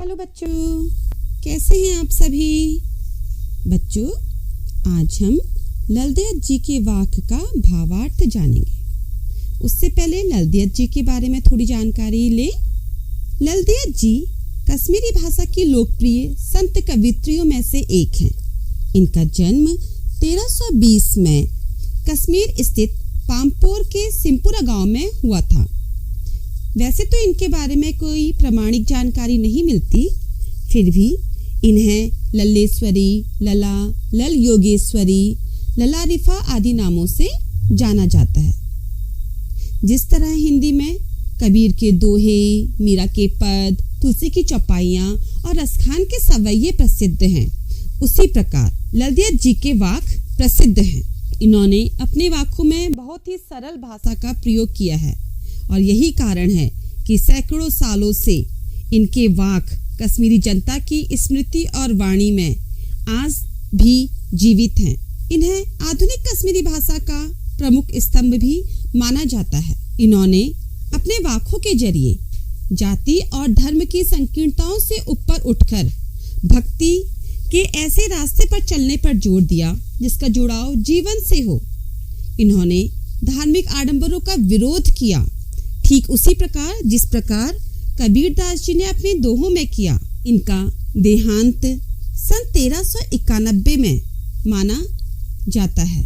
Hello बच्चों, कैसे हैं आप सभी? बच्चों, आज हम ललदेव जी के वाक का भावार्थ जानेंगे। उससे पहले ललदेव जी के बारे में थोड़ी जानकारी लें। ललदेव जी कश्मीरी भाषा की लोकप्रिय संत कवित्रियों में से एक हैं। इनका जन्म 1320 में कश्मीर स्थित पामपोर के सिमपुरा गांव में हुआ था। वैसे तो इनके बारे में कोई प्रामाणिक जानकारी नहीं मिलती, फिर भी इन्हें लल्लेश्वरी, लला, लल योगेश्वरी, लला रिफा आदि नामों से जाना जाता है। जिस तरह हिंदी में कबीर के दोहे, मीरा के पद, तुलसी की चौपाइयाँ और रसखान के सवैये प्रसिद्ध हैं, उसी प्रकार ललदेव जी के वाक प्रसिद्ध हैं। इन्होंने अपने वाकों में बहुत ही सरल भाषा का प्रयोग किया है और यही कारण है कि सैकड़ों सालों से इनके वाक कश्मीरी जनता की स्मृति और वाणी में आज भी जीवित हैं। इन्हें आधुनिक कश्मीरी भाषा का प्रमुख स्तंभ भी माना जाता है। इन्होंने अपने वाकों के जरिए जाति और धर्म की संकीर्णताओं से ऊपर उठकर भक्ति के ऐसे रास्ते पर चलने पर जोर दिया जिसका जुड़ाव जीवन से हो। इन्होंने धार्मिक आडंबरों का विरोध किया, ठीक उसी प्रकार जिस प्रकार कबीरदास जी ने अपने दोहों में किया। इनका देहांत सन 1391 में माना जाता है।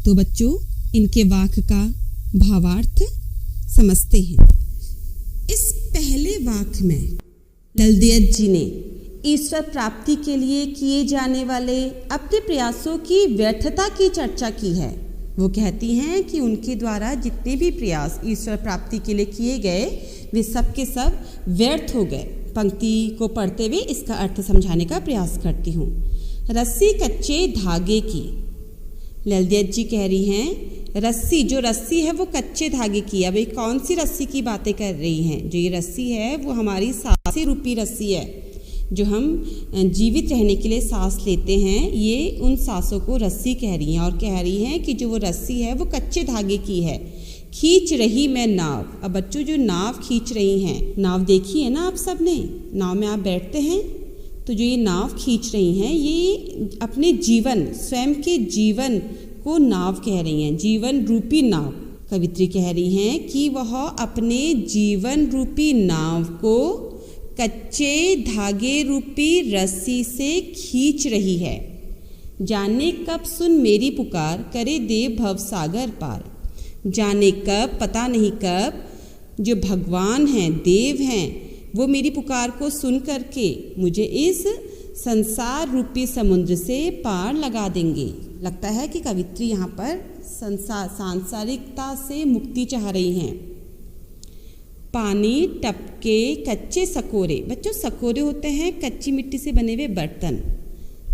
तो बच्चों, इनके वाक का भावार्थ समझते हैं। इस पहले वाक में ललदेव जी ने ईश्वर प्राप्ति के लिए किए जाने वाले अपने प्रयासों की व्यर्थता की चर्चा की है। वो कहती हैं कि उनके द्वारा जितने भी प्रयास ईश्वर प्राप्ति के लिए किए गए वे सब के सब व्यर्थ हो गए। पंक्ति को पढ़ते हुए इसका अर्थ समझाने का प्रयास करती हूँ। रस्सी कच्चे धागे की, ललदेव जी कह रही हैं रस्सी, जो रस्सी है वो कच्चे धागे की। अब ये कौन सी रस्सी की बातें कर रही हैं? जो ये रस्सी है वो हमारी सांसें रूपी रस्सी है, जो हम जीवित रहने के लिए सांस लेते हैं। ये उन सांसों को रस्सी कह रही हैं और कह रही हैं कि जो वो रस्सी है वो कच्चे धागे की है। खींच रही मैं नाव। अब बच्चों, जो नाव खींच रही हैं, नाव देखी है ना आप सब ने? नाव में आप बैठते हैं तो जो ये नाव खींच रही हैं ये अपने जीवन, स्वयं के जीवन को नाव कह रही हैं, जीवन रूपी नाव। कवित्री कह रही हैं कि वह अपने जीवन रूपी नाव को कच्चे धागे रूपी रस्सी से खींच रही है। जाने कब सुन मेरी पुकार, करे देव भव सागर पार। जाने कब, पता नहीं कब, जो भगवान हैं, देव हैं, वो मेरी पुकार को सुन करके मुझे इस संसार रूपी समुद्र से पार लगा देंगे। लगता है कि कवित्री यहाँ पर सांसारिकता से मुक्ति चाह रही हैं। पानी टपके कच्चे सकोरे। बच्चों, सकोरे होते हैं कच्ची मिट्टी से बने हुए बर्तन।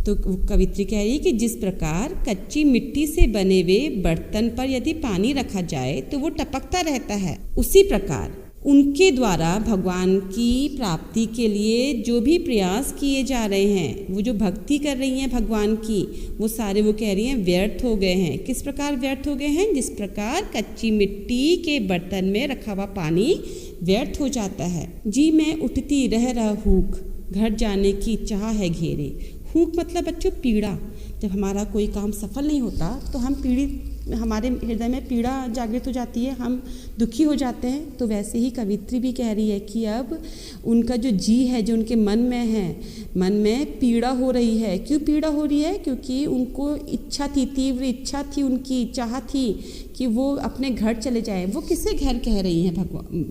तो कवित्री कह रही है कि जिस प्रकार कच्ची मिट्टी से बने हुए बर्तन पर यदि पानी रखा जाए तो वो टपकता रहता है, उसी प्रकार उनके द्वारा भगवान की प्राप्ति के लिए जो भी प्रयास किए जा रहे हैं, वो जो भक्ति कर रही हैं भगवान की, वो सारे वो कह रही हैं व्यर्थ हो गए हैं। किस प्रकार व्यर्थ हो गए हैं? जिस प्रकार कच्ची मिट्टी के बर्तन में रखा हुआ पानी व्यर्थ हो जाता है। जी मैं उठती रह हूक, घर जाने की चाह है घेरे। हूक मतलब बच्चों पीड़ा। जब हमारा कोई काम सफल नहीं होता तो हम पीड़ित, हमारे हृदय में पीड़ा जागृत हो जाती है, हम दुखी हो जाते हैं। तो वैसे ही कवित्री भी कह रही है कि अब उनका जो जी है, जो उनके मन में है, मन में पीड़ा हो रही है। क्यों पीड़ा हो रही है? क्योंकि उनको इच्छा थी, तीव्र इच्छा थी, उनकी चाह थी कि वो अपने घर चले जाए। वो किसे घर कह रही हैं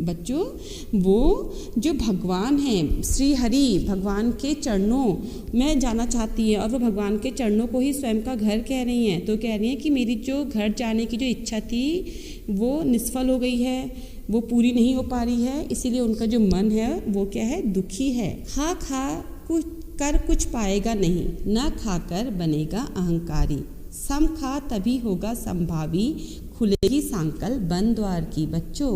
बच्चों? वो जो भगवान हैं, श्री हरि भगवान के चरणों में जाना चाहती है और वो भगवान के चरणों को ही स्वयं का घर कह रही हैं। तो कह रही हैं कि मेरी जो घर जाने की जो इच्छा थी वो निष्फल हो गई है, वो पूरी नहीं हो पा रही है। इसीलिए उनका जो मन है वो क्या है? दुखी है। खा कुछ कर कुछ पाएगा नहीं, न खाकर बनेगा अहंकारी। सम खा तभी होगा संभावी, खुलेगी सांकल बंद द्वार की। बच्चों,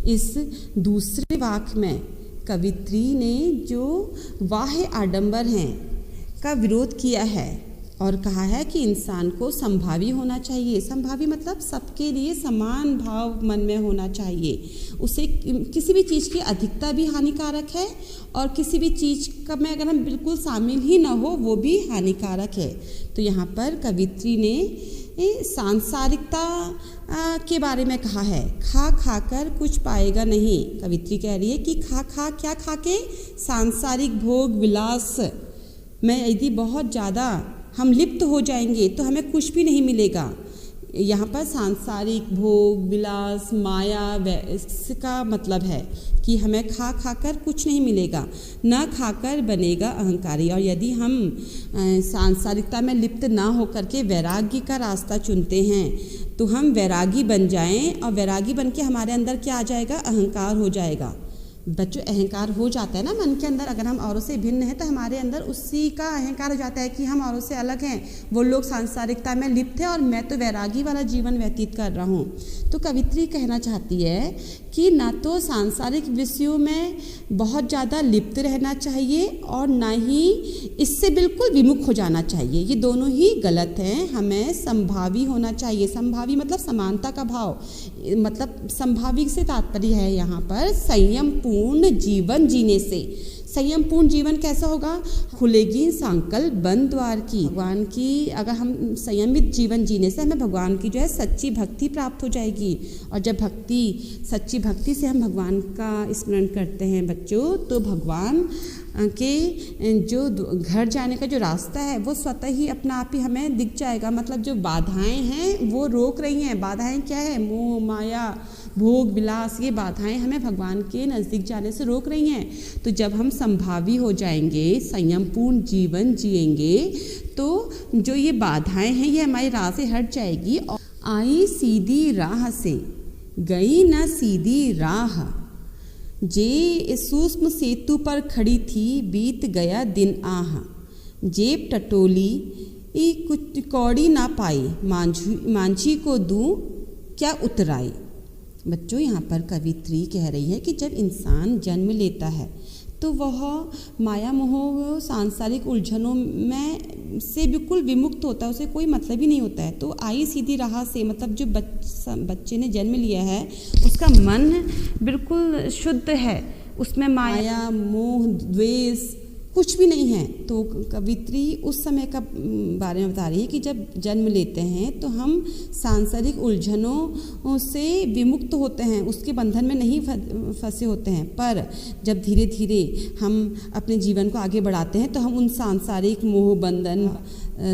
इस दूसरे वाक में कवित्री ने जो बाह्य आडंबर हैं का विरोध किया है और कहा है कि इंसान को संभावी होना चाहिए। संभावी मतलब सबके लिए समान भाव मन में होना चाहिए। उसे किसी भी चीज़ की अधिकता भी हानिकारक है और किसी भी चीज़ का में अगर हम बिल्कुल शामिल ही ना हो वो भी हानिकारक है। तो यहाँ पर कवित्री ने सांसारिकता के बारे में कहा है। खा खा कर कुछ पाएगा नहीं। कवित्री कह रही है कि क्या खा के, सांसारिक भोग विलास में यदि बहुत ज़्यादा हम लिप्त हो जाएंगे तो हमें कुछ भी नहीं मिलेगा। यहाँ पर सांसारिक भोग विलास माया इसका मतलब है कि हमें खा खा कर कुछ नहीं मिलेगा, न खाकर बनेगा अहंकारी। और यदि हम सांसारिकता में लिप्त ना होकर के वैराग्य का रास्ता चुनते हैं तो हम वैरागी बन जाएं, और वैरागी बन के हमारे अंदर क्या आ जाएगा, अहंकार हो जाएगा। बच्चों अहंकार हो जाता है ना मन के अंदर, अगर हम औरों से भिन्न हैं तो हमारे अंदर उसी का अहंकार हो जाता है कि हम औरों से अलग हैं, वो लोग सांसारिकता में लिप्त हैं और मैं तो वैरागी वाला जीवन व्यतीत कर रहा हूँ। तो कवित्री कहना चाहती है कि ना तो सांसारिक विषयों में बहुत ज़्यादा लिप्त रहना चाहिए और ना ही इससे बिल्कुल विमुख हो जाना चाहिए, ये दोनों ही गलत हैं। हमें संभावी होना चाहिए। संभावी मतलब समानता का भाव, मतलब संभावी से तात्पर्य है यहाँ पर संयम पूर्ण जीवन जीने से। संयम पूर्ण जीवन कैसा होगा, खुलेगी सांकल बंद द्वार की। भगवान की अगर हम संयमित जीवन जीने से हमें भगवान की जो है सच्ची भक्ति प्राप्त हो जाएगी। और जब सच्ची भक्ति से हम भगवान का स्मरण करते हैं बच्चों, तो भगवान के जो घर जाने का जो रास्ता है वो स्वतः ही अपना आप ही हमें दिख जाएगा। मतलब जो बाधाएं हैं वो रोक रही हैं। बाधाएं क्या है, मोह माया भोग विलास, ये बाधाएं हमें भगवान के नज़दीक जाने से रोक रही हैं। तो जब हम संभावी हो जाएंगे, संयमपूर्ण जीवन जिएंगे, तो जो ये बाधाएं हैं ये हमारी राह से हट जाएगी। और आई सीधी राह से गई न सीधी राह, जे सूक्ष्म सेतु पर खड़ी थी बीत गया दिन आह, जेब टटोली कुछ कौड़ी ना पाई, मांझी को दूं क्या उतराई। बच्चों यहाँ पर कवित्री कह रही है कि जब इंसान जन्म लेता है तो वह माया मोह सांसारिक उलझनों में से बिल्कुल विमुक्त होता है, उसे कोई मतलब ही नहीं होता है। तो आई सीधी राह से मतलब जो बच्चे ने जन्म लिया है उसका मन बिल्कुल शुद्ध है, उसमें माया मोह द्वेष कुछ भी नहीं है। तो कवित्री उस समय का बारे में बता रही है कि जब जन्म लेते हैं तो हम सांसारिक उलझनों से विमुक्त होते हैं, उसके बंधन में नहीं फंसे होते हैं। पर जब धीरे धीरे हम अपने जीवन को आगे बढ़ाते हैं तो हम उन सांसारिक मोह बंधन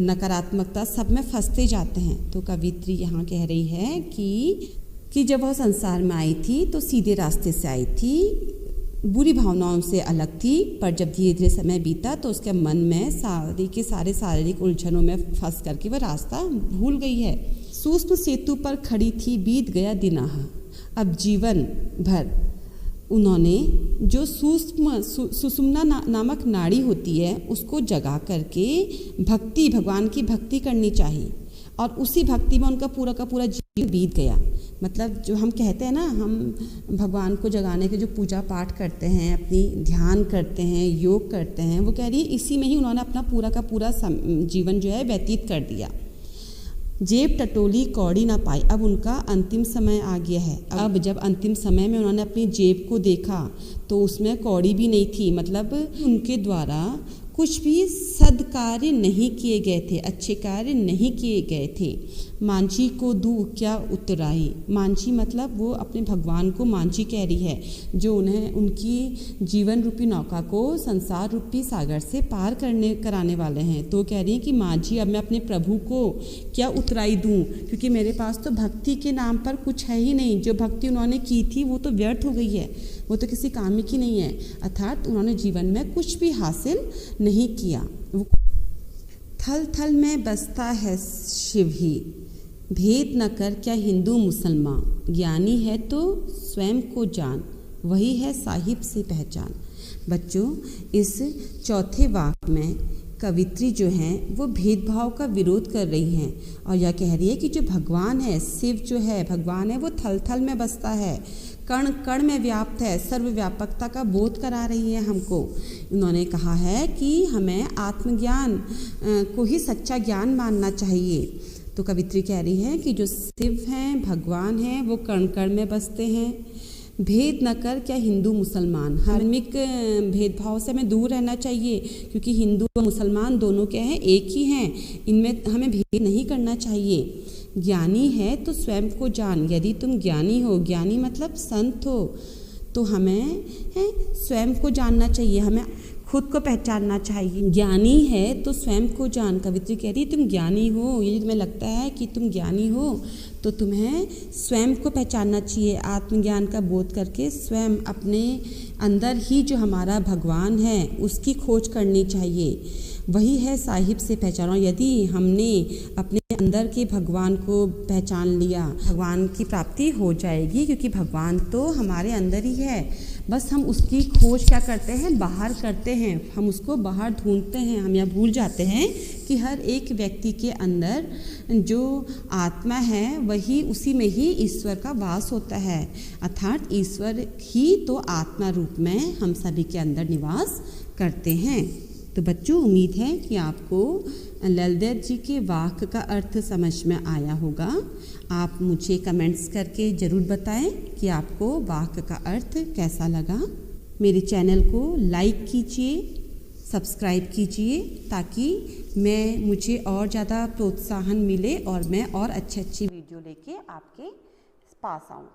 नकारात्मकता सब में फंसते जाते हैं। तो कवित्री यहाँ कह रही है कि जब वह संसार में आई थी तो सीधे रास्ते से आई थी, बुरी भावनाओं से अलग थी। पर जब धीरे धीरे समय बीता तो उसके मन में सारे शारीरिक उलझनों में फंस करके वह रास्ता भूल गई है। सूक्ष्म सेतु पर खड़ी थी बीत गया दिनाह, अब जीवन भर उन्होंने जो सुषुम्ना नामक नाड़ी होती है उसको जगा करके भगवान की भक्ति करनी चाहिए। और उसी भक्ति में उनका पूरा का पूरा जीवन बीत गया। मतलब जो हम कहते हैं ना, हम भगवान को जगाने के जो पूजा पाठ करते हैं, अपनी ध्यान करते हैं, योग करते हैं, वो कह रही है इसी में ही उन्होंने अपना पूरा का पूरा जीवन जो है व्यतीत कर दिया। जेब टटोली कौड़ी ना पाई, अब उनका अंतिम समय आ गया है। अब जब अंतिम समय में उन्होंने अपनी जेब को देखा तो उसमें कौड़ी भी नहीं थी। मतलब उनके द्वारा कुछ भी सद्कार्य नहीं किए गए थे, अच्छे कार्य नहीं किए गए थे। मांझी को दूं क्या उतराई, मांझी मतलब वो अपने भगवान को मांझी कह रही है, जो उन्हें उनकी जीवन रूपी नौका को संसार रूपी सागर से पार कराने वाले हैं। तो कह रही हैं कि मांझी अब मैं अपने प्रभु को क्या उतराई दूं, क्योंकि मेरे पास तो भक्ति के नाम पर कुछ है ही नहीं। जो भक्ति उन्होंने की थी वो तो व्यर्थ हो गई है, वो तो किसी काम की नहीं है। अर्थात उन्होंने जीवन में कुछ भी हासिल नहीं किया। थल थल में बसता है शिव ही, भेद न कर क्या हिंदू मुसलमान, ज्ञानी है तो स्वयं को जान, वही है साहिब से पहचान। बच्चों, इस चौथे वाक्य में कवित्री जो हैं वो भेदभाव का विरोध कर रही हैं और यह कह रही है कि जो भगवान है, शिव जो है, भगवान है, वो थल थल में बसता है, कण कण में व्याप्त है, सर्वव्यापकता का बोध करा रही है हमको। उन्होंने कहा है कि हमें आत्मज्ञान को ही सच्चा ज्ञान मानना चाहिए। तो कवित्री कह रही है कि जो शिव हैं, भगवान हैं, वो कण कण में बसते हैं। भेद न कर क्या हिंदू मुसलमान, धार्मिक भेदभाव से हमें दूर रहना चाहिए, क्योंकि हिंदू और मुसलमान दोनों क्या हैं, एक ही हैं, इनमें हमें भेद नहीं करना चाहिए। ज्ञानी है तो स्वयं को जान, यदि तुम ज्ञानी हो, ज्ञानी मतलब संत हो, तो हमें स्वयं को जानना चाहिए, हमें खुद को पहचानना चाहिए। ज्ञानी है तो स्वयं को जान। कवित्री कह रही तुम ज्ञानी हो, यदि तुम्हें लगता है कि तुम ज्ञानी हो तो तुम्हें स्वयं को पहचानना चाहिए। आत्मज्ञान का बोध करके स्वयं अपने अंदर ही जो हमारा भगवान है उसकी खोज करनी चाहिए। वही है साहिब से पहचानो। यदि हमने अपने अंदर के भगवान को पहचान लिया, भगवान की प्राप्ति हो जाएगी, क्योंकि भगवान तो हमारे अंदर ही है। बस हम उसकी खोज क्या करते हैं, बाहर करते हैं, हम उसको बाहर ढूंढते हैं। हम यह भूल जाते हैं कि हर एक व्यक्ति के अंदर जो आत्मा है वही, उसी में ही ईश्वर का वास होता है, अर्थात ईश्वर ही तो आत्मा रूप में हम सभी के अंदर निवास करते हैं। तो बच्चों, उम्मीद है कि आपको ललदेव जी के वाक्य का अर्थ समझ में आया होगा। आप मुझे कमेंट्स करके ज़रूर बताएं कि आपको वाक्य का अर्थ कैसा लगा। मेरे चैनल को लाइक कीजिए, सब्सक्राइब कीजिए, ताकि मुझे और ज़्यादा प्रोत्साहन मिले और मैं और अच्छी वीडियो लेके आपके पास आऊँ।